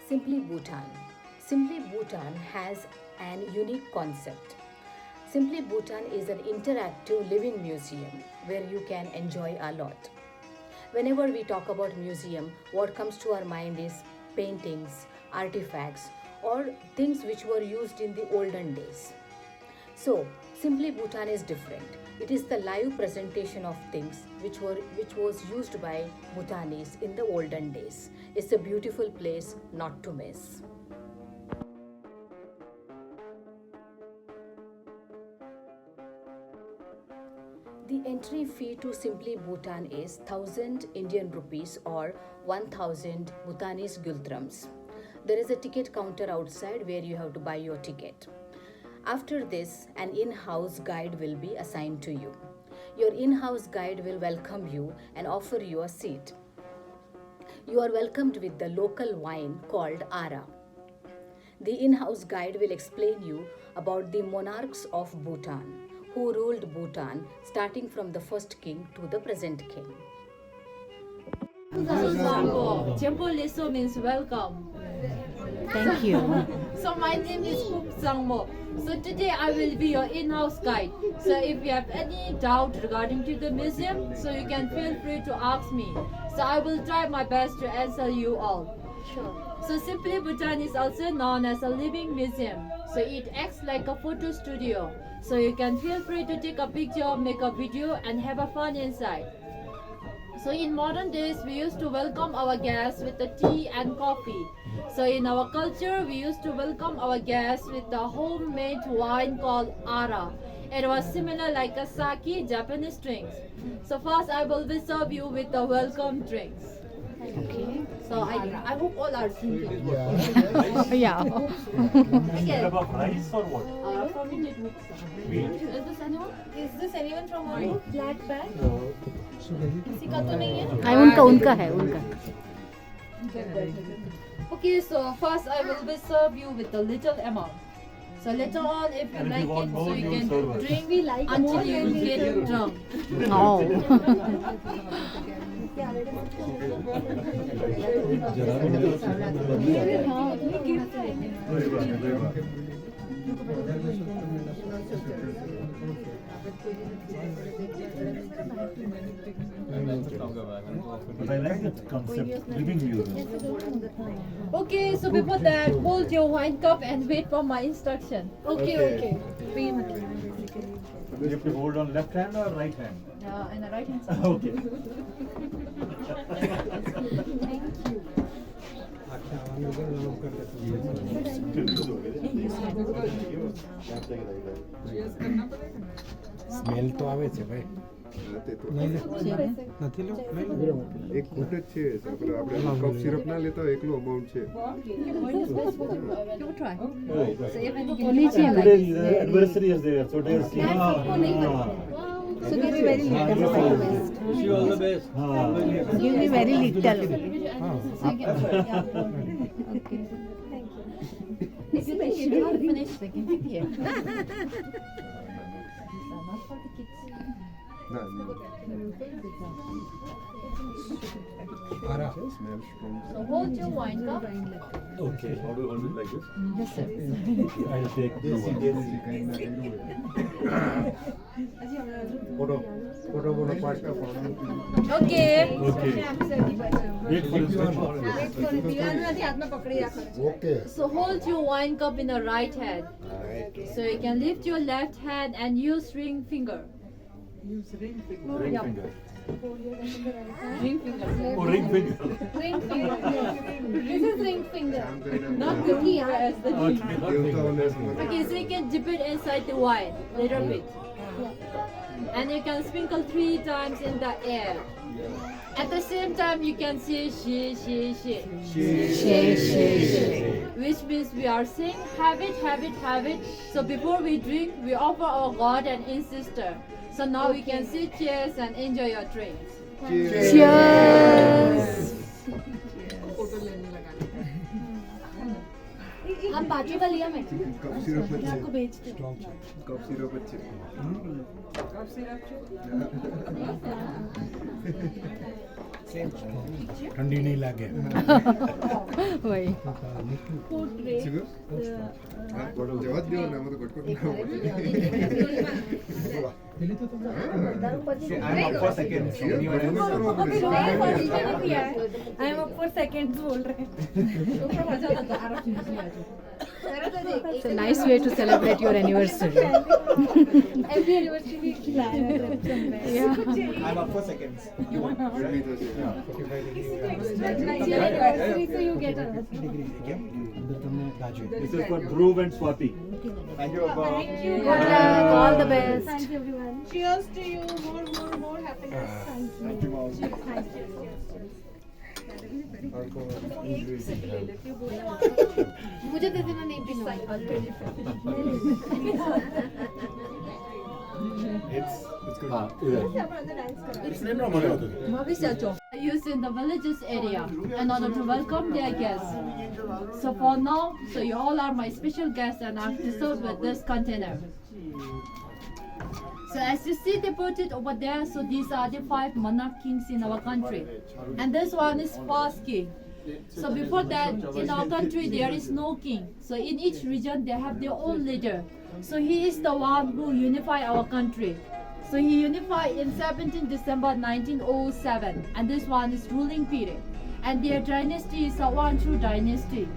Simply Bhutan. Simply Bhutan has an unique concept. Simply Bhutan is an interactive living museum where you can enjoy a lot. Whenever we talk about museum, what comes to our mind is paintings, artifacts, or things which were used in the olden days. So, Simply Bhutan is different. It is the live presentation of things which was used by Bhutanese in the olden days. It's a beautiful place not to miss. The entry fee to Simply Bhutan is 1000 Indian rupees or 1000 Bhutanese guldrams. There is a ticket counter outside where you have to buy your ticket. After this, an in-house guide will be assigned to you. Your in-house guide will welcome you and offer you a seat. You are welcomed with the local wine called Ara. The in-house guide will explain you about the monarchs of Bhutan, who ruled Bhutan starting from the first king to the present king. Chempo Leso means welcome. Thank you. So my name is Kup Sangmo. So today I will be your in-house guide. So if you have any doubt regarding to the museum, so you can feel free to ask me. So I will try my best to answer you all. Sure. So Simply Bhutan is also known as a living museum. So it acts like a photo studio. So you can feel free to take a picture, make a video and have a fun inside. So in modern days, we used to welcome our guests with the tea and coffee. So in our culture, we used to welcome our guests with a homemade wine called Ara. It was similar like a sake Japanese drinks. So first I will be serve you with the welcome drinks. Okay. So I hope all are drinking. Yeah. Okay. About rice or what? Fermented mixer. Wheat. Is this anyone? Is this anyone from our flat bag? किसी का तो नहीं है? हाँ, उनका है उनका. Okay, so first I will be serve you with a little amount. So later on, if you And if like you want it, more, so you you'll serve can us. drink until you get drunk. Oh. But I like that concept, living museum. Okay, so before that, hold your wine cup and wait for my instruction. Okay. You have to hold on left hand or right hand? And the right hand side. Okay. Smell તો આવે છે ભાઈ નહીં નથી લો એક ખૂટ જ છે આપણે આપણે કપ સિરપ ના લેતા હોય એકલું અમાઉન્ટ છે You try. Today the anniversary is there, so there's So give me very little. Wish you all the best. Give me very little. Okay. If you think you don't finish, they can keep here. These are not for the kids. ના smell strong So hold your wine cup. Okay, how do you hold it like this? Yes, sir. I'll take photo photo photo પાછા Okay. Okay. Wait for instruction. પીવાનું હાથમાં પકડી રાખવાનું. Okay So hold your wine cup in the right hand. So you can lift your left hand and use ring finger. Ring Yeah. finger. Ring finger. Oh, ring finger. Ring finger. This is ring finger. આમ કરીને Not the key as the ring. Okay, not finger. દેવતાઓને Okay, so you can dip it inside the wine, little bit. And you can sprinkle 3 times in the air. At the same time, you can say she. Which means we are saying have it. So before we drink, we offer our God and ancestor. So now we can say cheers and enjoy your drinks. Cheers. आप बाजू का लिया मैंने. Cup syrup જ છે आपको भेजती हूँ. કપ સિરપ જ છે ठंडी नहीं लगे वही 지금? जवाब दियो ना मैं तो कटकट I am up for seconds बोल रहे It's a nice way to celebrate your anniversary. Every anniversary Yeah. I'm up for seconds. Anniversary so you get us This is for Dhruv and Swati. Thank you, Abba. Good luck. All the best. Thank you everyone. Cheers to you. More happiness. Thank you. Thank you. मुझे दे देना नहीं पीना Used in the villages area in order to welcome their guests. So for now, so you all are my special guests and I've served with this container. So as you see they put it over there, so these are the 5 monarch kings in our country. And this one is first king. So before that, in our country there is no king. So in each region they have their own leader. So he is the one who unified our country. So he unified in 17 December 1907, and this one is ruling period. And their dynasty is a Wanchu dynasty.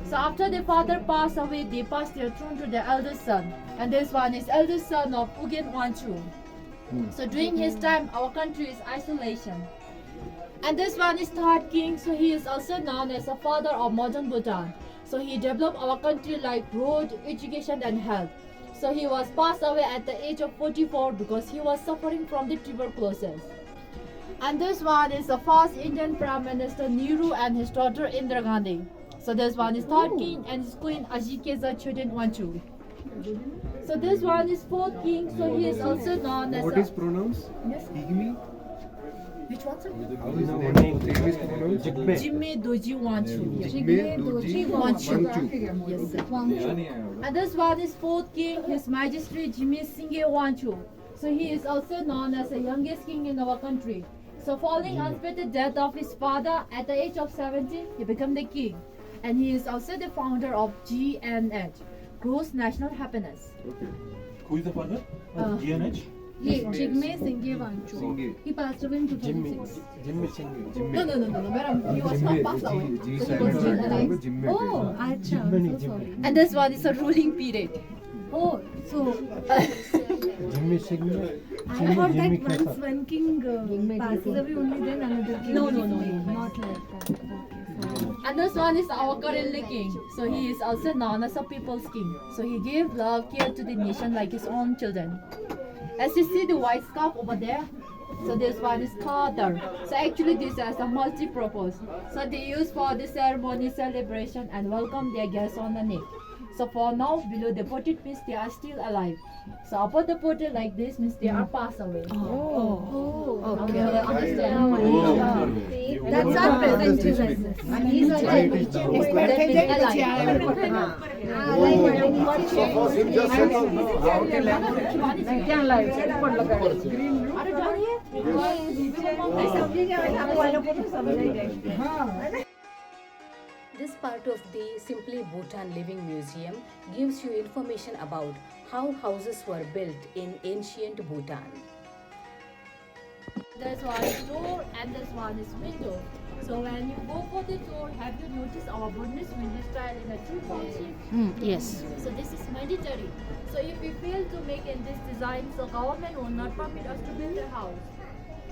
So after their father passed away, they passed their throne to their eldest son, and this one is eldest son of Ugyen Wanchu. So during his time, our country is isolation. And this one is third king, so he is also known as the father of modern Bhutan. So he developed our country like road, education and health. So he was passed away at the age of 44 because he was suffering from the tuberculosis. And this one is the first Indian Prime Minister Nehru and his daughter Indira Gandhi. So this one is third king and his queen Ajikeza Chodin Wanchu. So this one is fourth king, so he is also known as What is pronounced? Yes. Pygmy? Which one, sir? How is the name is pronounced? Jigme Doji Wanchu. Jigme Doji Wanchu. Wanchu. Yes, sir. And this one is fourth king, His Majesty Jimmy Singye Wanchu. So he is also known as the youngest king in our country. So following unexpected death of his father at the age of 17, he became the king. And he is also the founder of GNH, Gross National Happiness. Okay. Who is the father of GNH? Jigme Singye Wanchu. Singye. He passed away in 2006. No, madam, he was not passed away. G So he was still alive. Jimme. Oh, acha. So sorry. And this one is a ruling period. Oh, so जिम्मी सिग्मी I thought that once one king passes away, only then another king. No. Not like that. Okay, sorry. And this one is our currently king. So he is also known as a people's king. So he gave love, care to the nation like his own children. As you see the white scarf over there, so this one is Qatar. So actually this is a multi-purpose. So they use for the ceremony, celebration and welcome their guests on the neck. So for now, below the potted means they are still alive. So above the potted like this means they are passed away. Okay, understand? That's our present. And he's alive. This part of the Simply Bhutan Living Museum gives you information about how houses were built in ancient Bhutan. This one is door and this one is window. So when you go for the door, have you noticed our Buddhist window style in a two-tone shape? Yes. So this is mandatory. So if we fail to make in this design, so government will not permit us to build a house.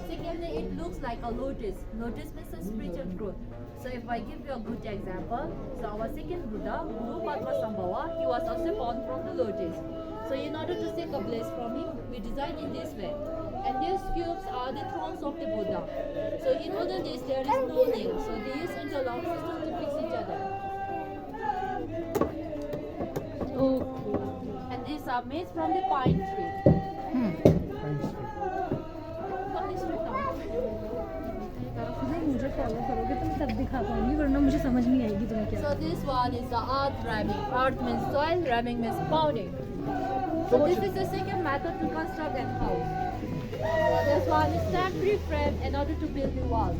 Secondly, it looks like a lotus. Lotus means a spiritual growth. So if I give you a good example, so our second Buddha, Guru Padmasambhava, he was also born from the lotus. So in order to seek a bliss from him, we design in this way. And these cubes are the thrones of the Buddha. So in olden days there is no nail, so they use interlock system to fix each other. And these are made from the pine tree. मुझे follow करोगे तो मैं तब दिखा पाऊंगी वरना मुझे समझ नहीं आएगी तुम्हें क्या So this one is the earth ramming. Earth means soil, ramming means pounding. So this is the second method to construct a house. So this one is temporary frame in order to build the wall.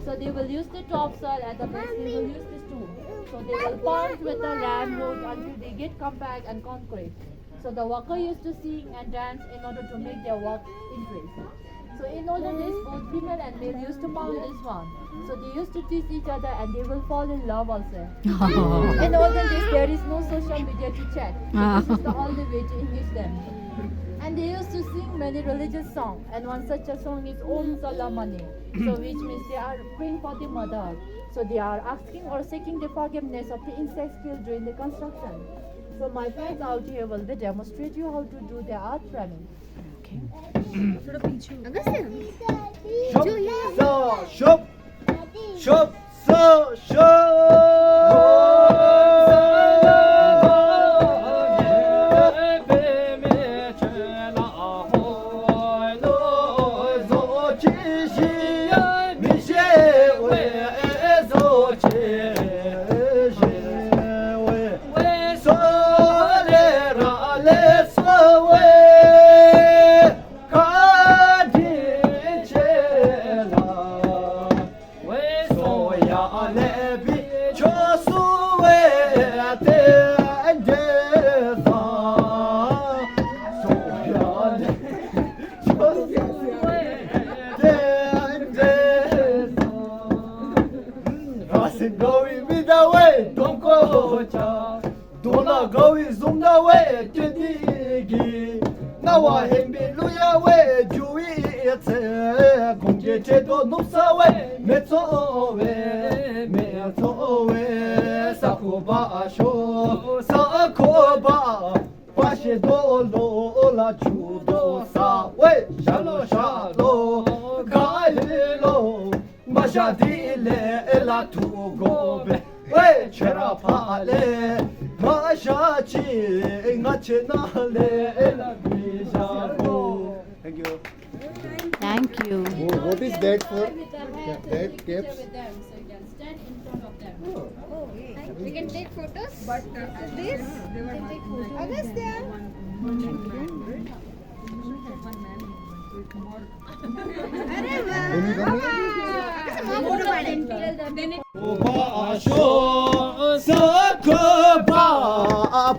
So they will use the topsoil and the base they will use the stone. So they will pound with the ram wood until they get compact and concrete. So the worker used to sing and dance in order to make their work increase. So in olden days, both female and male used to pound this one. So they used to tease each other and they will fall in love also. In olden days, there is no social media to chat. So this is the only way to engage them. And they used to sing many religious songs. And one such a song is Om Salamani. So which means they are praying for the mother. So they are asking or seeking the forgiveness of the insects killed during the construction. So my friends out here will demonstrate you how to do the art framing. Shop, so, Going with the way, don't go, don't go with the way, now I am being way, do it, go get it, don't know, Metso, Sakuba, show, Sakoba, Pashido, La Chudo, Sa, way, Shalo, Gailo. Mashadile ela tugobe we cherapale mashachi ngachenale ela bijabo. Thank you. Thank you. What is that for? That caps? with them, so you can stand in front of them. We can take photos. But this, we can take photos. Agastya. अरे वाह Basho sakoba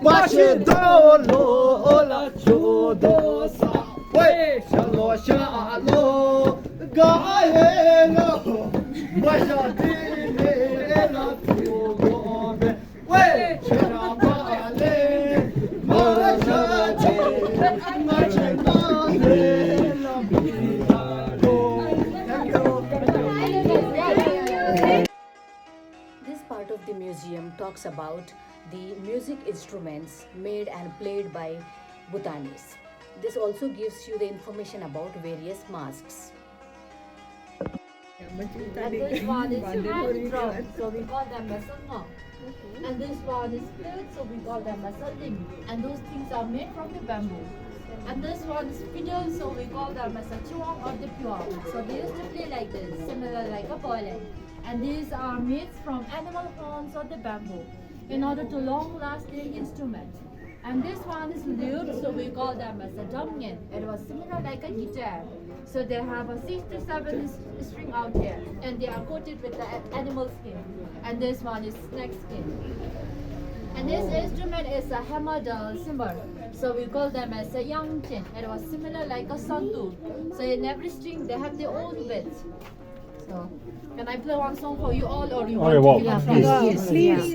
pashidolo la chudo sa we shalo shalo gaelo mashadile la tugobe we cherabale mashadile machenale la bijalo. This part of the museum talks about the music instruments made and played by Bhutanis. This also gives you the information about various masks. And this one is hand drum, so we call them as a And this one is flute, so we call them as a lim. And those things are made from the bamboo. And this one is fiddle, so we call them as a chuang or the puang. So they used to play like this, similar like a violin. And these are made from animal horns or the bamboo in order to long-lasting instrument. And this one is lute, so we call them as a dumgen. It was similar like a guitar. So they have a 6 to 7 string out here, and they are coated with the animal skin. And this one is snake skin. And this instrument is a hamadal cymbal. So we call them as a yangchen. It was similar like a santu. So in every string they have their own bits. So can I play one song for you all, or you want to play from? Please.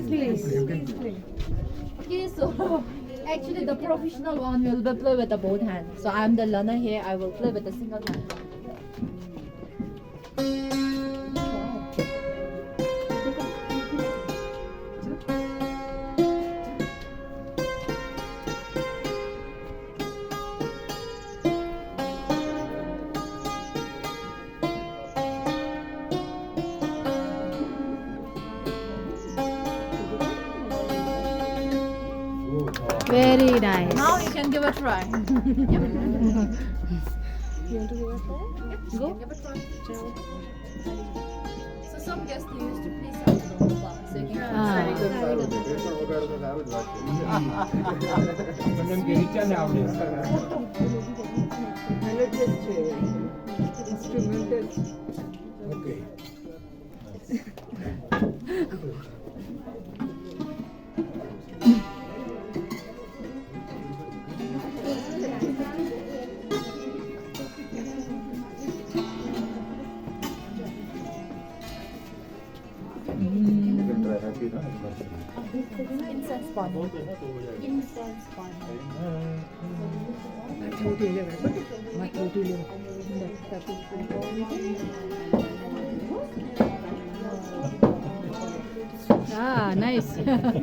Okay, so actually the professional one will be play with the both hands. So I'm the learner here. I will play with the single hand. Very nice. Now you can give a try. You want to give us that? Go. Give a try. So some guests they used to play something, so you can Ah. મને એમ કે નીચે ને આવડે Ah, nice. Okay, yeah.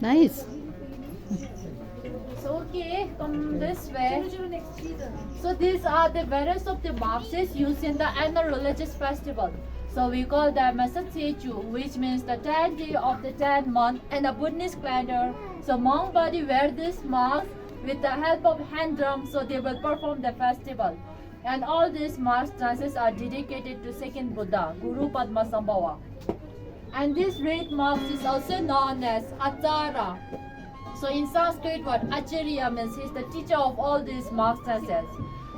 Nice. So okay, come this way. So these are the various of the boxes used in the annual religious festival. So we call them as a Sechu, which means the 10th day of the 10th month in the Buddhist calendar. So monk body wear this mask with the help of hand drums, so they will perform the festival. And all these mask dances are dedicated to second Buddha, Guru Padmasambhava. And this red mask is also known as Acharya. So in Sanskrit word Acharya means he's the teacher of all these mask dances.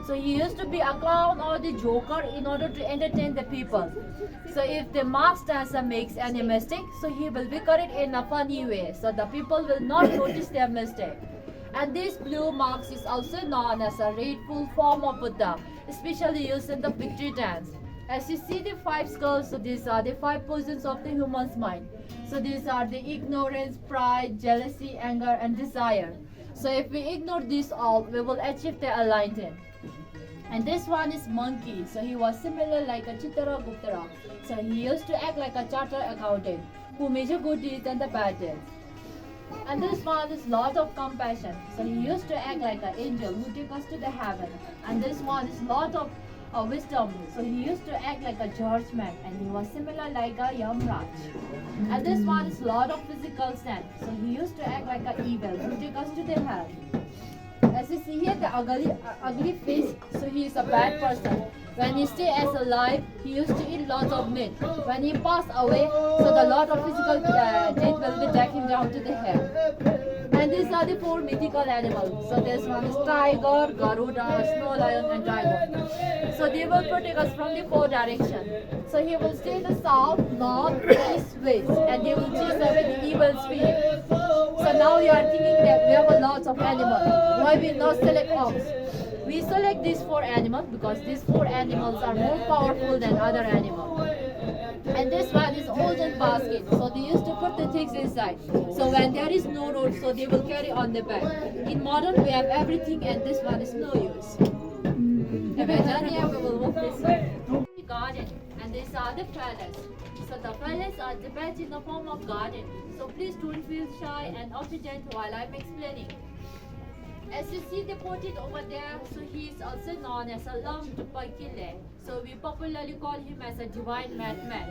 So he used to be a clown or the joker in order to entertain the people. So if the mask dancer makes any mistake, so he will wicker it in a funny way, so the people will not notice their mistake. And this blue mask is also known as a red full form of Buddha, especially used in the victory dance. As you see the 5 skulls, so these are the 5 poisons of the human's mind. So these are the ignorance, pride, jealousy, anger, and desire. So if we ignore these all, we will achieve the enlightenment. And this one is monkey. So he was similar like a Chitragupta. So he used to act like a chartered accountant who measure good deeds and the bad deeds. And this one is lot of compassion. So he used to act like an angel who took us to the heaven. And this one is lot of wisdom. So he used to act like a judgment, and he was similar like a Yamraj. And this one is lot of physical sense. So he used to act like an evil who took us to the hell. As you see here, the ugly face, so he is a bad person. When he stay as alive, he used to eat lots of meat. When he passed away, so the lot of physical death will be dragging him down to the hell. And these are the 4 mythical animals. So this one is tiger, Garuda, snow lion, and dragon. So they will protect us from the 4 directions. So he will stay in the south, north, east, west, and they will chase away the evil spirit. So now you are thinking that we have a lot of animals. Why we not select ox? We select these 4 animals because these 4 animals are more powerful than other animals. And this one is olden basket, so they used to put the things inside. So when there is no road, so they will carry on the back. In modern, we have everything, and this one is no use. If we're done here, we will walk this way. Garden, and these are the palace. So the palace are depicted in the form of garden. So please don't feel shy and obedient while I'm explaining. As you see the portrait over there, so he is also known as a Lam Tupakile. So we popularly call him as a divine madman.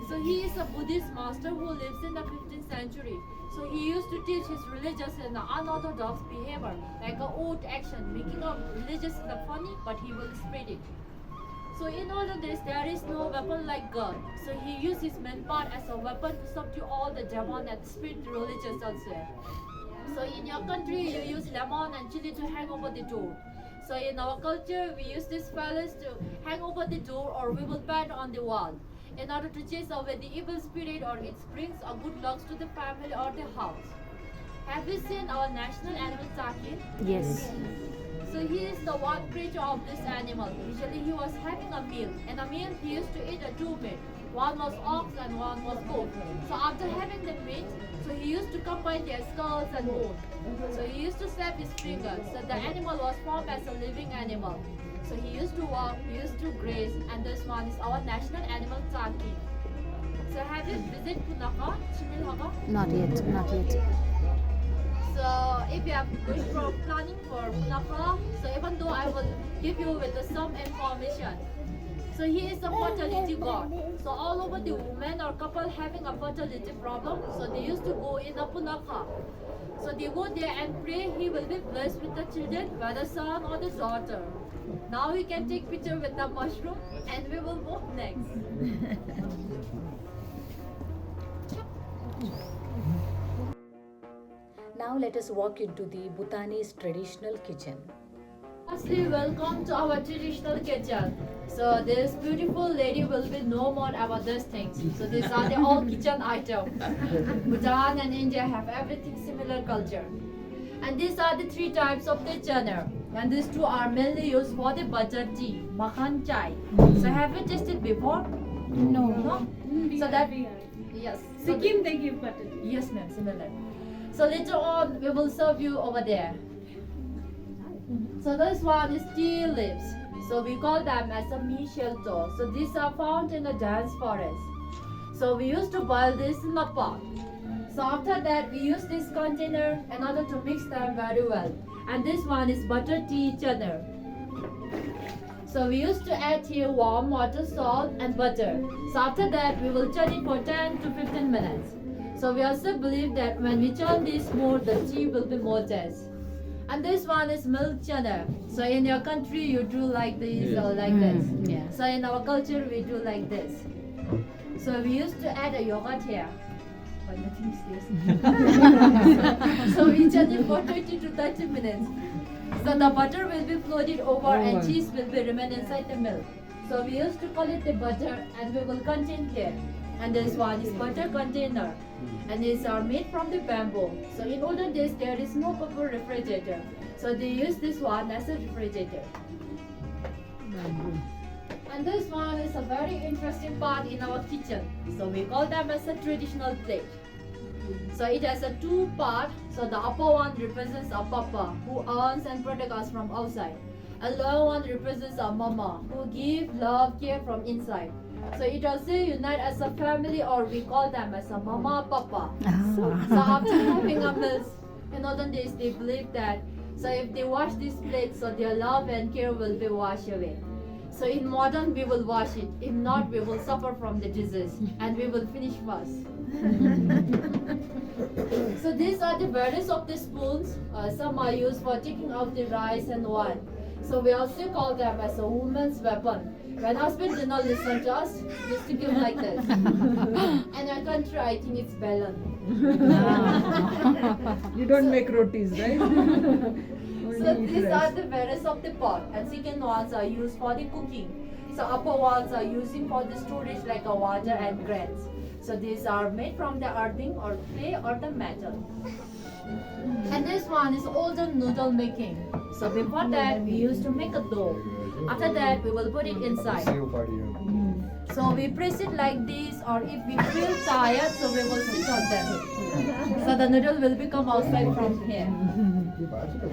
So he is a Buddhist master who lives in the 15th century. So he used to teach his religious in an unorthodox behavior, like a odd action, making up religious in a funny, but he will spread it. So in all of this, there is no weapon like God. So he used his manpower as a weapon to subdue all the demon and spirit religions also. So in your country, you use lemon and chili to hang over the door. So in our culture, we use this palace to hang over the door, or we will paint on the wall in order to chase away the evil spirit, or it brings a good luck to the family or the house. Have you seen our national animal Taki? Yes. So he is the one creature of this animal. Usually he was having a meal. In a meal, he used to eat 2 meat. One was ox and one was goat. So after having the meat, so he used to combine their skulls and bones. So he used to snap his fingers. So the animal was formed as a living animal. So he used to walk, he used to graze, and this one is our national animal Taki. So have you visited Punakha, Chimilhaka? Not yet, not yet. So if you are going for planning for Punakha, so even though I will give you with some information. So he is a fertility god. So all over the women or couple having a fertility problem, so they used to go in a Punakha. So they go there and pray he will be blessed with the children, whether son or the daughter. Now we can take picture with the mushroom and we will walk next. Now let us walk into the Bhutanese traditional kitchen. Firstly, welcome to our traditional kitchen. So this beautiful lady will be know more about these things. So these are the all kitchen items. Bhutan and India have everything similar culture. And these are the three types of the chana. And these two are mainly used for the butter tea, makhan chai. So have you tasted before? No. So that yes. Sikkim they give butter. Yes, ma'am, similar. So later on, we will serve you over there. So this one is tea leaves. So we call them as a mi shelter. So these are found in the dense forest. So we used to boil this in a pot. So after that, we use this container in order to mix them very well. And this one is butter tea chana. So we used to add here warm water, salt and butter. So after that, we will churn it for 10 to 15 minutes. So we also believe that when we churn this more, the tea will be more taste. And this one is milk chana. So in your country, you do like this or like this. Yeah. So in our culture, we do like this. So we used to add a yogurt here. But nothing is this. So we churn it for 20 to 30 minutes. So the butter will be floated over and cheese will be remain inside the milk. So we used to call it the butter and we will contain here. And this one is butter container. And these are made from the bamboo. So in olden days there is no proper refrigerator. So they use this one as a refrigerator. And this one is a very interesting part in our kitchen. So we call them as a traditional plate. So it has a two part. So the upper one represents a papa who earns and protects us from outside. And lower one represents a mama who give love, care from inside. So it also unite as a family, or we call them as a mama, papa. So after having a meal, in olden days they believe that so if they wash this plate, so their love and care will be washed away. So in modern we will wash it. If not, we will suffer from the disease and we will finish first. So these are the varieties of the spoons. Some are used for taking out the rice and wine. So we also call them as a woman's weapon. When husband did not listen to us, we used to give like this. And our country, I think it's balance. You don't make rotis, right? So these are the varieties of the pot, and second ones are used for the cooking. So upper ones are using for the storage like a water and grains. So these are made from the earthing or clay or the metal. And this one is olden noodle making. So before that we used to make a dough. After that we will put it inside. So we press it like this, or if we feel tired, so we will sit on them. So the noodle will become outside from here.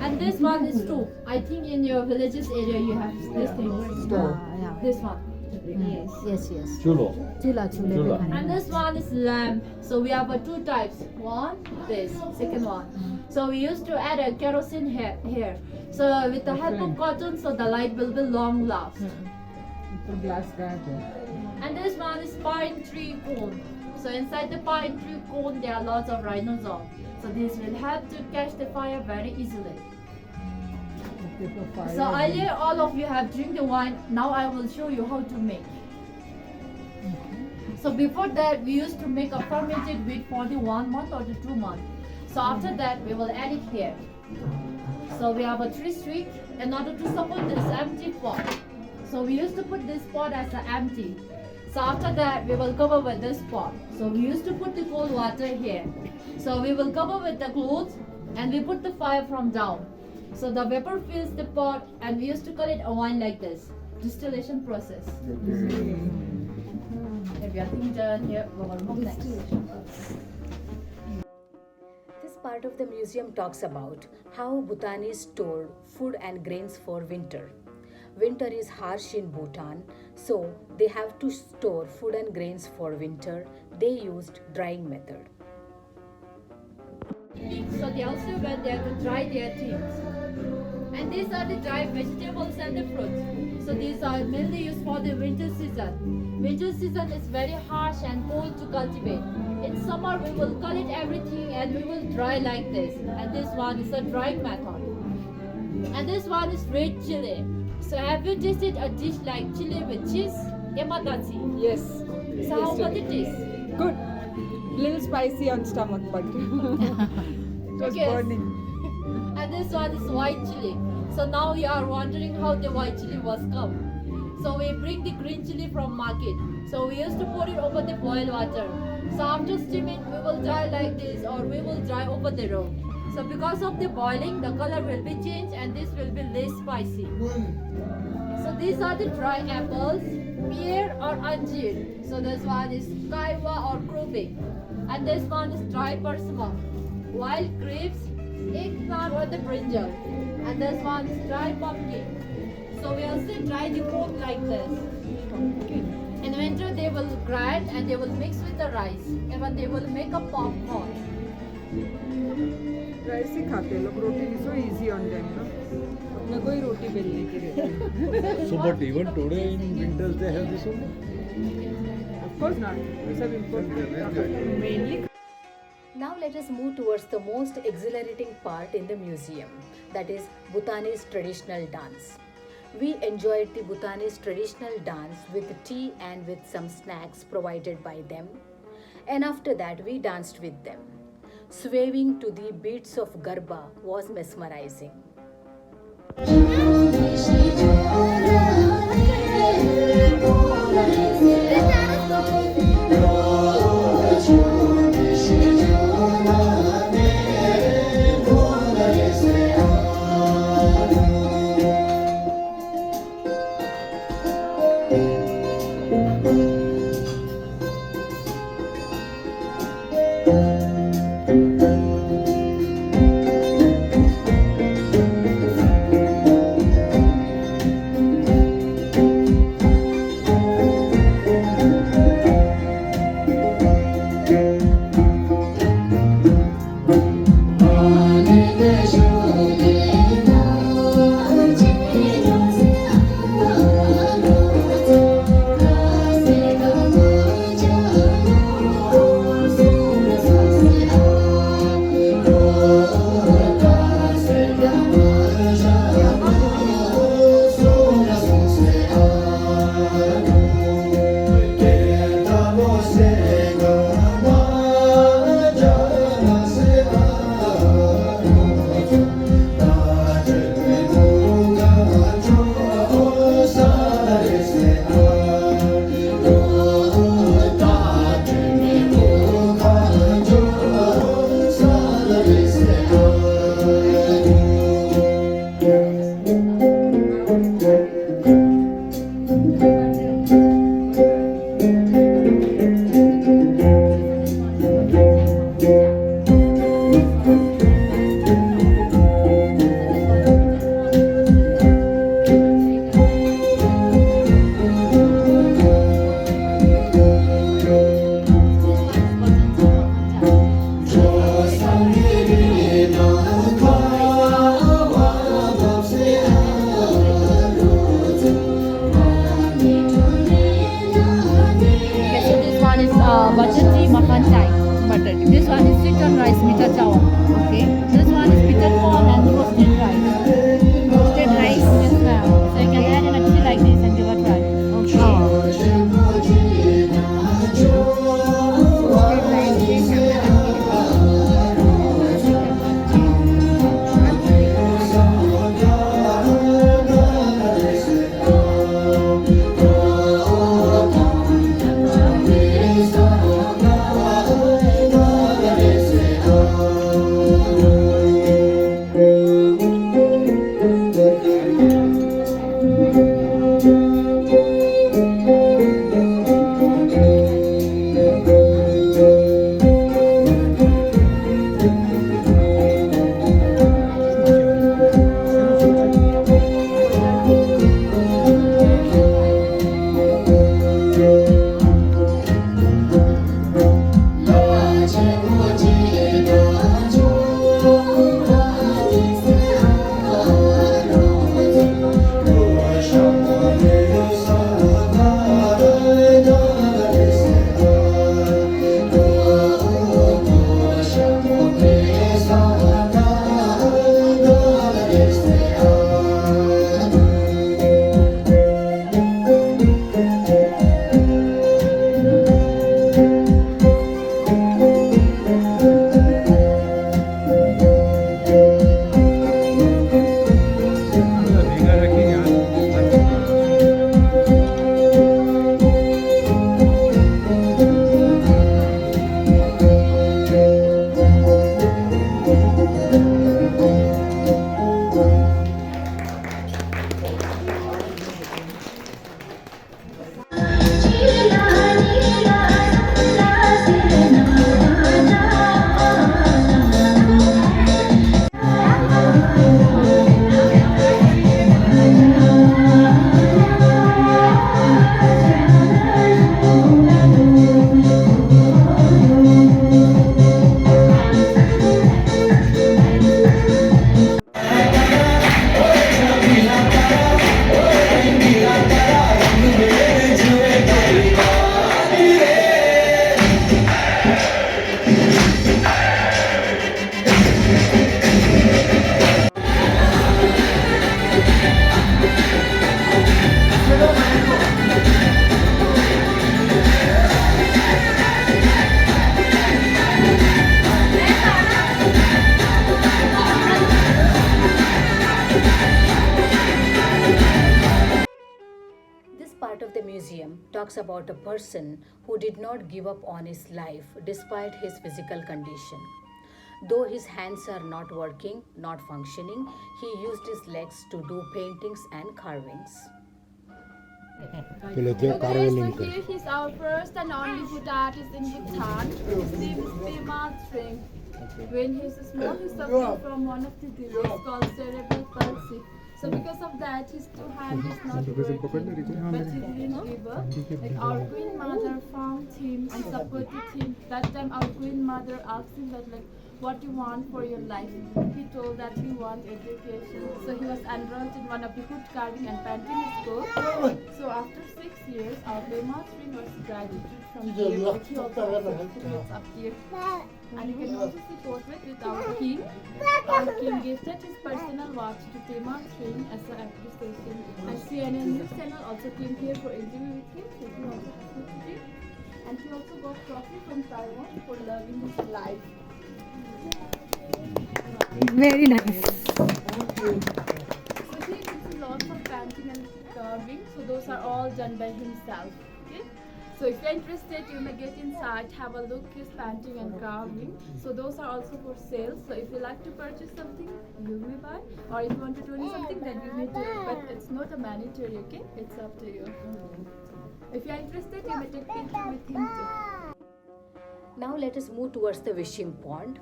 And this one is stove. I think in your villages area you have this thing. Yeah. This one. Yes. Chulo. Chula. And this one is lamp. So we have two types. One, this, second one. So we used to add a kerosene here. So with the help of cotton, so the light will be long last. Glass guard. And this one is pine tree cone. So inside the pine tree cone, there are lots of rhinozones. So this will help to catch the fire very easily. So earlier all of you have drink the wine. Now I will show you how to make. So before that we used to make a fermented wheat for the 1 month or the 2 months. So after that we will add it here. So we have a 3 stick in order to support this empty pot. So we used to put this pot as an empty. So after that we will cover with this pot. So we used to put the cold water here. So we will cover with the cloth and we put the fire from down. So the vapor fills the pot and we used to call it a wine like this. Distillation process. Everything done here. We will move next. This part of the museum talks about how Bhutanese store food and grains for winter. Winter is harsh in Bhutan, so they have to store food and grains for winter they used drying method. So they also went there to dry their things. And these are the dried vegetables and the fruits. So these are mainly used for the winter season. Winter season is very harsh and cold to cultivate. In summer we will collect everything and we will dry like this. And this one is a drying method. And this one is red chili. So have you tasted a dish like chili with cheese? Yamadachi. Yes. So how was it taste? Good. Little spicy on stomach, but it was Yes. burning. And this one is white chili. So now you are wondering how the white chili was come. So we bring the green chili from market. So we used to put it over the boiled water. So after steaming, we will dry like this or we will dry over the road. So because of the boiling, the color will be changed and this will be less spicy. So these are the dry apples, pear or anjeer. So this one is kaiwa or krubik. And this one is dry persimmon, wild grapes, eggplant or the brinjal. And this one is dry pumpkin. So we also dry the fruit like this. In winter they will grind and they will mix with the rice. Even they will make a popcorn. Rice ही खाते लोग रोटी is so easy on them, no? अपने कोई रोटी बेलने की रहती So, but even today in winters they have this only? है. Of course not. ये सब important. Mainly Now let us move towards the most exhilarating part in the museum, that is Bhutanese traditional dance. We enjoyed the Bhutanese traditional dance with tea and with some snacks provided by them. And after that we danced with them. Swaying to the beats of Garba was mesmerizing. butter tea makan chai. Butter tea. This one is sweet on rice, mita chawal. Okay. This one is bitter corn and roasted rice. Roasted rice. Yes, ma'am. So you can add in a tea like this and give a try. Okay. talks about a person who did not give up on his life despite his physical condition. Though his hands are not working, not functioning, he used his legs to do paintings and carvings. चलो जो Okay, कार्वेलिंग so here he's our first and only Buddha artist in Bhutan. His name is Pema Tsring. When he's small, he suffered from one of the diseases called cerebral palsy. So because of that, his two hands is not working. But he didn't give up. Like our Queen Mother found him and supported him. That time our Queen Mother asked him that like, what you want for your life? He told that he wants education. So he was enrolled in one of the wood carving and painting school. So after 6 years, our Pema Tsring was graduated from there. Like he also has certificates up here. And you can also see portrait with our king. Our king gifted his personal watch to Pema Tsring as an appreciation. And CNN News channel also came here for interview with him. So he also has footage. And he also got trophy from Taiwan for loving his life. Very nice. So here you can see lots of painting and carving. So those are all done by himself. Okay. So if you're interested, you may get inside, have a look his painting and carving. So those are also for sale. So if you like to purchase something, you may buy. Or if you want to donate something, then you may do it. But it's not a mandatory, okay? It's up to you. If you're interested, you may take picture with him too. Now let us move towards the wishing pond.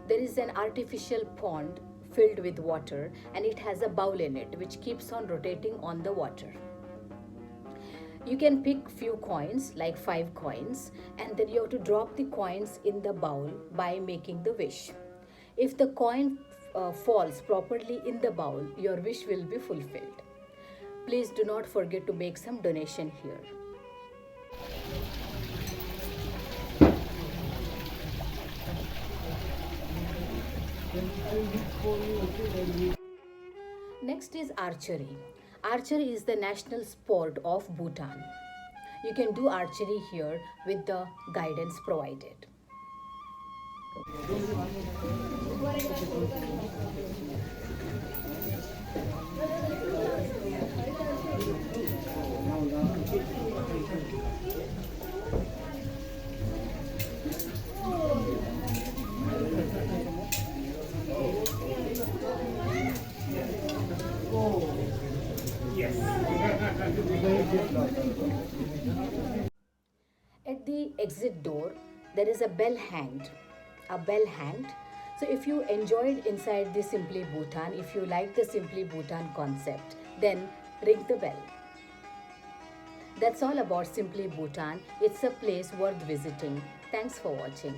There is an artificial pond filled with water and it has a bowl in it which keeps on rotating on the water. You can pick few coins, like 5 coins, and then you have to drop the coins in the bowl by making the wish. If the coin falls properly in the bowl, your wish will be fulfilled. Please do not forget to make some donation here. Next is archery. Archery is the national sport of Bhutan. You can do archery here with the guidance provided. At the exit door, there is a bell hanged. So if you enjoyed inside the Simply Bhutan, if you like the Simply Bhutan concept, then ring the bell. That's all about Simply Bhutan. It's a place worth visiting. Thanks for watching.